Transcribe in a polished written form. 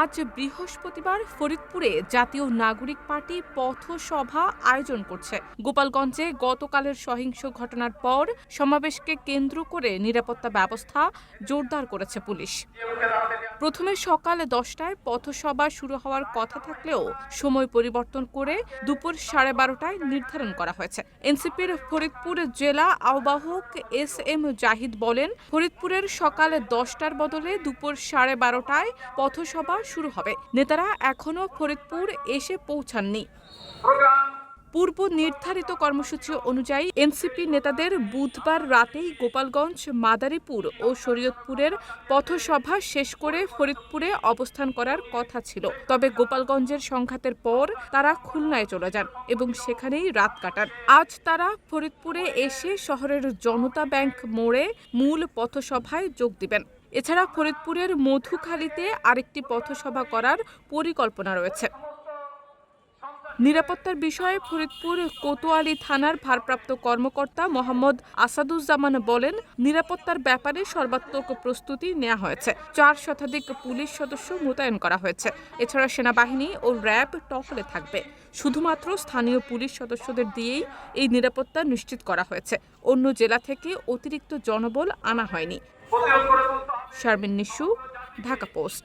আজ বৃহস্পতিবার ফরিদপুরে জাতীয় নাগরিক পার্টি পথসভা আয়োজন করছে। গোপালগঞ্জে গতকালের সহিংস ঘটনার পর সমাবেশকে কেন্দ্র করে নিরাপত্তা ব্যবস্থা জোরদার করেছে পুলিশ। প্রথমে সকাল 10টায় পথসভা শুরু হওয়ার কথা থাকলেও সময় পরিবর্তন করে দুপুর 12:30টায় নির্ধারণ করা হয়েছে। এনসিপির ফরিদপুর জেলা আহ্বায়ক SM জাহিদ বলেন, ফরিদপুরের সকাল 10টার বদলে দুপুর 12:30টায় পথসভা শুরু হবে। নেতারা এখনও ফরিদপুর এসে পৌঁছাননি। পূর্ব নির্ধারিত কর্মসূচি অনুযায়ী এনসিপি নেতাদের বুধবার রাতেই গোপালগঞ্জ, মাদারীপুর ও শরীয়তপুরের পথসভা শেষ করে ফরিদপুরে অবস্থান করার কথা ছিল। তবে গোপালগঞ্জের সংঘাতের পর তারা খুলনায় চলে যান এবং সেখানেই রাত কাটান। আজ তারা ফরিদপুরে এসে শহরের জনতা ব্যাংক মোড়ে মূল পথসভায় যোগ দিবেন। এছাড়া ফরিদপুরের মধুখালীতে আরেকটি পথসভা করার পরিকল্পনা রয়েছে। নিরাপত্তার বিষয়ে ফরিদপুর কোতোয়ালি থানার ভারপ্রাপ্ত কর্মকর্তা মোহাম্মদ আসাদুজ্জামান বলেন, নিরাপত্তার ব্যাপারে সর্বাত্মক প্রস্তুতি নেওয়া হয়েছে। 4 শতাধিক পুলিশ সদস্য মোতায়েন করা হয়েছে। এছাড়া সেনাবাহিনী ও র্যাব টহলে থাকবে। শুধুমাত্র স্থানীয় পুলিশ সদস্যদের দিয়েই এই নিরাপত্তা নিশ্চিত করা হয়েছে। অন্য জেলা থেকে অতিরিক্ত জনবল আনা হয়নি। শারমিন নিশু, ঢাকা পোস্ট।